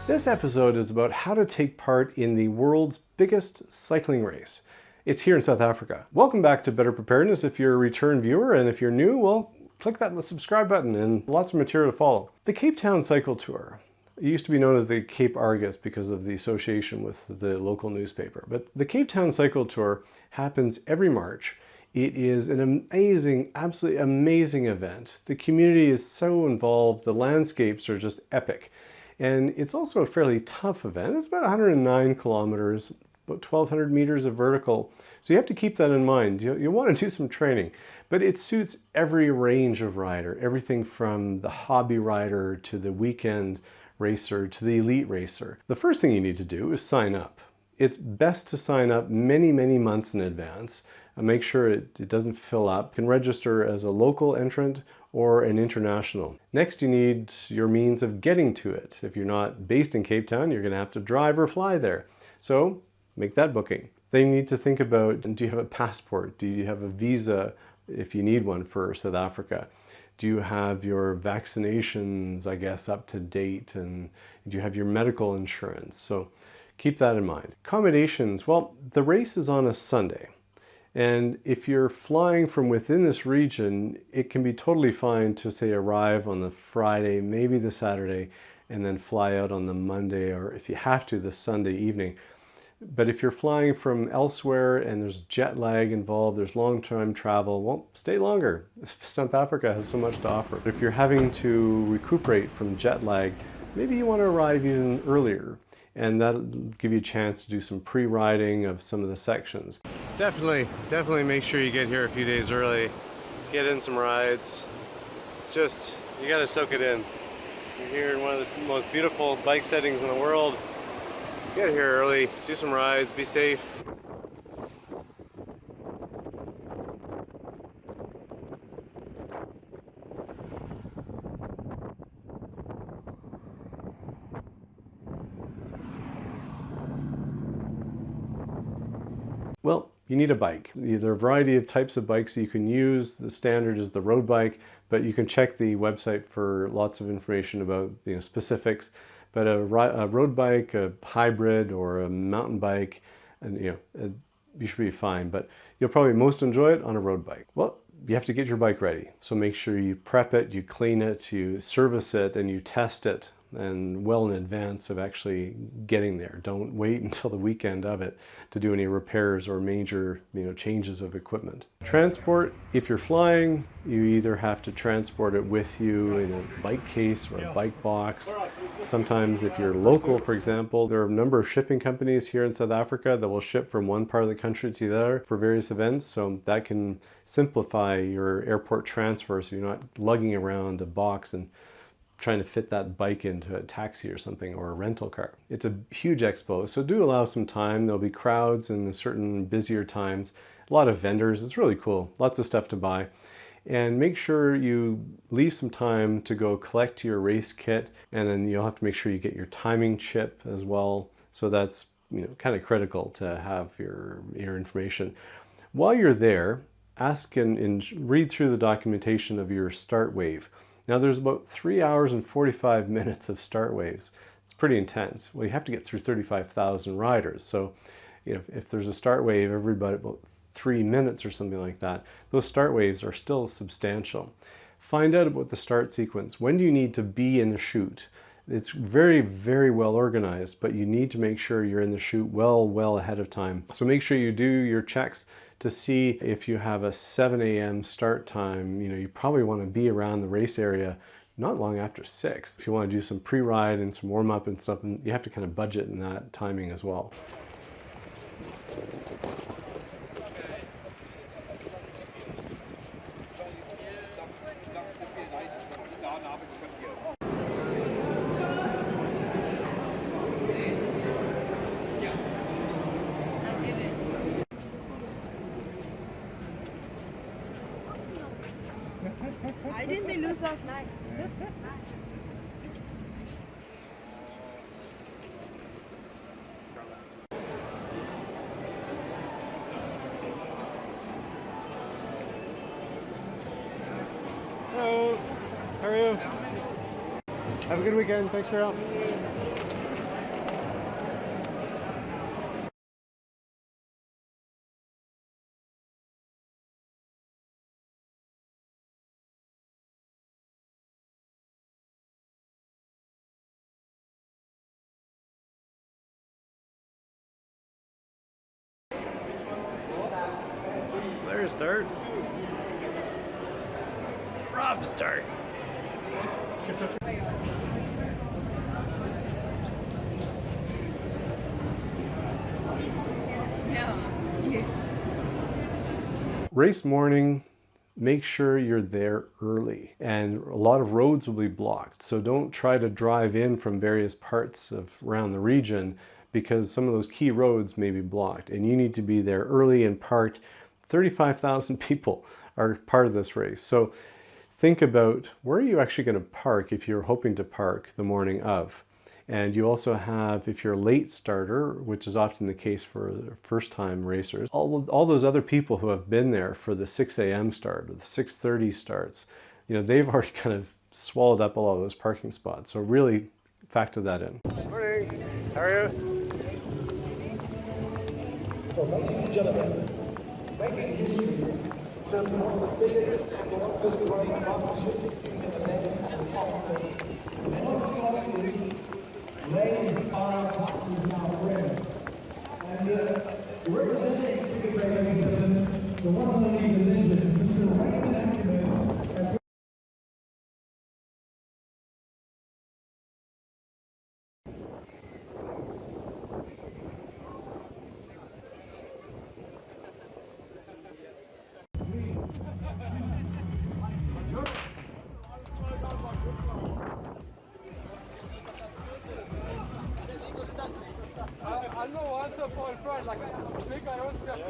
This episode is about how to take part in the world's biggest cycling race. It's here in South Africa. Welcome back to Better Preparedness if you're a return viewer, and if you're new, well, click that subscribe button and lots of material to follow. The Cape Town Cycle Tour. It used to be known as the Cape Argus because of the association with the local newspaper. But the Cape Town Cycle Tour happens every March. It is an amazing, absolutely amazing event. The community is so involved. The landscapes are just epic. And it's also a fairly tough event. It's about 109 kilometers, about 1,200 meters of vertical. So you have to keep that in mind. You want to do some training, but it suits every range of rider, everything from the hobby rider to the weekend racer to the elite racer. The first thing you need to do is sign up. It's best to sign up many, many months in advance. Make sure it doesn't fill up. You can register as a local entrant or an international. Next, you need your means of getting to it. If you're not based in Cape Town, you're going to have to drive or fly there. So make that booking. Then you need to think about, do you have a passport? Do you have a visa if you need one for South Africa? Do you have your vaccinations, I guess, up to date? And do you have your medical insurance? So keep that in mind. Accommodations, well, the race is on a Sunday. And if you're flying from within this region, it can be totally fine to, say, arrive on the Friday, maybe the Saturday, and then fly out on the Monday, or if you have to, the Sunday evening. But if you're flying from elsewhere and there's jet lag involved, there's long-term travel, well, stay longer. South Africa has so much to offer. If you're having to recuperate from jet lag, maybe you want to arrive even earlier, and that'll give you a chance to do some pre-riding of some of the sections. Definitely make sure you get here a few days early, get in some rides. It's just, you gotta soak it in. You're here in one of the most beautiful bike settings in the world. Get here early, do some rides, be safe. Well, you need a bike. There are a variety of types of bikes that you can use. The standard is the road bike, but you can check the website for lots of information about specifics. But a road bike, a hybrid, or a mountain bike, and you should be fine. But you'll probably most enjoy it on a road bike. Well, you have to get your bike ready. So make sure you prep it, you clean it, you service it, and you test it, and well in advance of actually getting there. Don't wait until the weekend of it to do any repairs or major changes of equipment. Transport, if you're flying, you either have to transport it with you in a bike case or a bike box. Sometimes if you're local, for example, there are a number of shipping companies here in South Africa that will ship from one part of the country to the other for various events, so that can simplify your airport transfer so you're not lugging around a box and trying to fit that bike into a taxi or something, or a rental car. It's a huge expo, so do allow some time. There'll be crowds in certain busier times, a lot of vendors. It's really cool, lots of stuff to buy. And make sure you leave some time to go collect your race kit, and then you'll have to make sure you get your timing chip as well. So that's kind of critical to have your information. While you're there, ask and read through the documentation of your start wave. Now there's about 3 hours and 45 minutes of start waves. It's pretty intense. Well, you have to get through 35,000 riders. So if there's a start wave every about 3 minutes or something like that, those start waves are still substantial. Find out about the start sequence. When do you need to be in the chute? It's very, very well organized, but you need to make sure you're in the chute well ahead of time. So make sure you do your checks to see if you have a 7 a.m. start time. You probably want to be around the race area not long after 6. If you want to do some pre-ride and some warm-up and stuff, you have to kind of budget in that timing as well. Why didn't they lose last night? Hello, how are you? Have a good weekend, thanks for your help. start. Rob, start. Race morning, make sure you're there early, and a lot of roads will be blocked, so don't try to drive in from various parts of around the region because some of those key roads may be blocked, and you need to be there early and parked. 35,000 people are part of this race, so think about where are you actually going to park if you're hoping to park the morning of. And you also have, if you're a late starter, which is often the case for first-time racers, all those other people who have been there for the 6 a.m. start or the 6:30 starts, you know, they've already kind of swallowed up a lot of those parking spots. So really factor that in. Morning. How are you? So, ladies and gentlemen, making history, just one of the biggest and longest running partnerships in the men's sport. Men's classes, ladies are partners now friends. And representing the one and only legend, Mr. Raymond Ackerman. I know once upon a time, like I think I was going to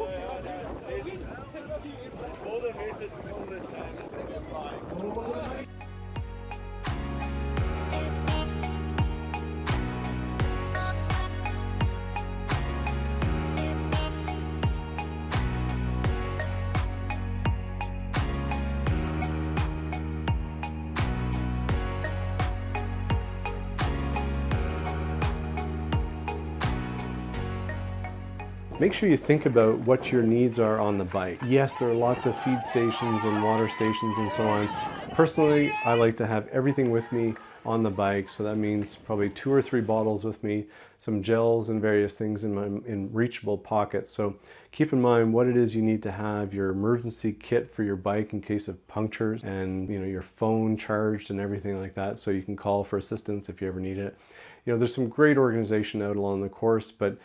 Make sure you think about what your needs are on the bike. Yes, there are lots of feed stations and water stations and so on. Personally, I like to have everything with me on the bike, so that means probably 2 or 3 bottles with me, some gels and various things in reachable pockets. So keep in mind what it is you need to have, your emergency kit for your bike in case of punctures, and you know, your phone charged and everything like that, so you can call for assistance if you ever need it. You know, there's some great organization out along the course, but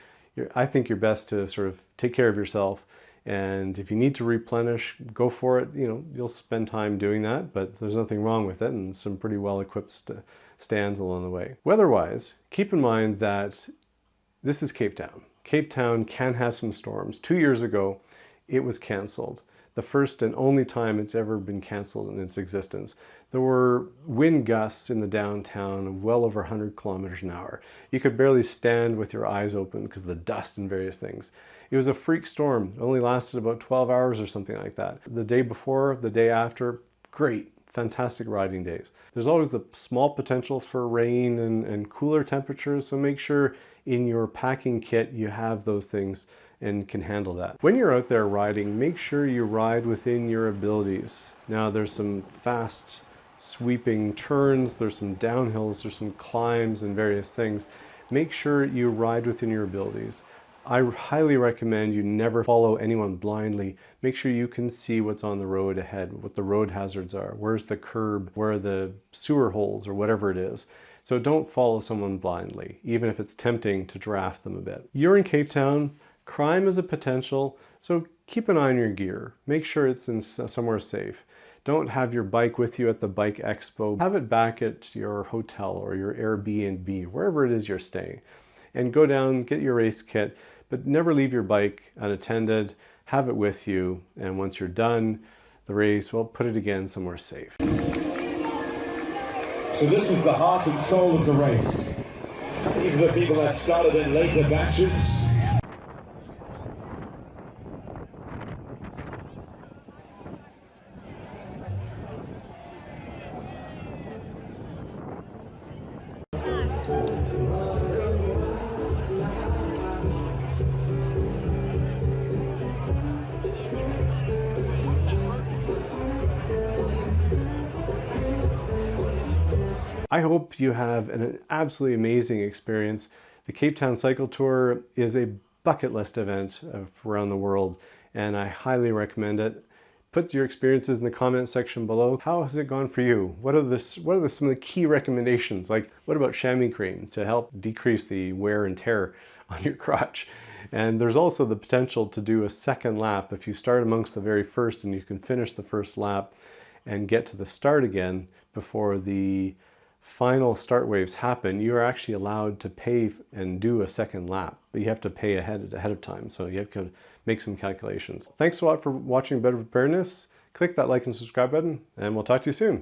I think you're best to sort of take care of yourself, and if you need to replenish, go for it. You know, you'll spend time doing that, but there's nothing wrong with it, and some pretty well-equipped stands along the way. Weather-wise, keep in mind that this is Cape Town. Cape Town can have some storms. 2 years ago, it was canceled. The first and only time it's ever been canceled in its existence. There were wind gusts in the downtown of well over 100 kilometers an hour. You could barely stand with your eyes open because of the dust and various things. It was a freak storm. It only lasted about 12 hours or something like that. The day before, the day after, great, fantastic riding days. There's always the small potential for rain and cooler temperatures, so make sure in your packing kit you have those things and can handle that. When you're out there riding, make sure you ride within your abilities. Now there's some fast sweeping turns, there's some downhills, there's some climbs and various things. Make sure you ride within your abilities. I highly recommend you never follow anyone blindly. Make sure you can see what's on the road ahead, what the road hazards are, where's the curb, where are the sewer holes or whatever it is. So don't follow someone blindly, even if it's tempting to draft them a bit. You're in Cape Town, crime is a potential, so keep an eye on your gear. Make sure it's in somewhere safe. Don't have your bike with you at the bike expo. Have it back at your hotel or your Airbnb, wherever it is you're staying. And go down, get your race kit, but never leave your bike unattended. Have it with you, and once you're done the race, well, put it again somewhere safe. So this is the heart and soul of the race. These are the people that started in later batches. I hope you have an absolutely amazing experience. The Cape Town Cycle Tour is a bucket list event around the world, and I highly recommend it. Put your experiences in the comment section below. How has it gone for you? What are some of the key recommendations? Like, what about chamois cream to help decrease the wear and tear on your crotch? And there's also the potential to do a second lap. If you start amongst the very first and you can finish the first lap and get to the start again before the final start waves happen, you are actually allowed to pay and do a second lap, but you have to pay ahead of time. So you have to make some calculations. Thanks a lot for watching Better Preparedness. Click that like and subscribe button, and we'll talk to you soon.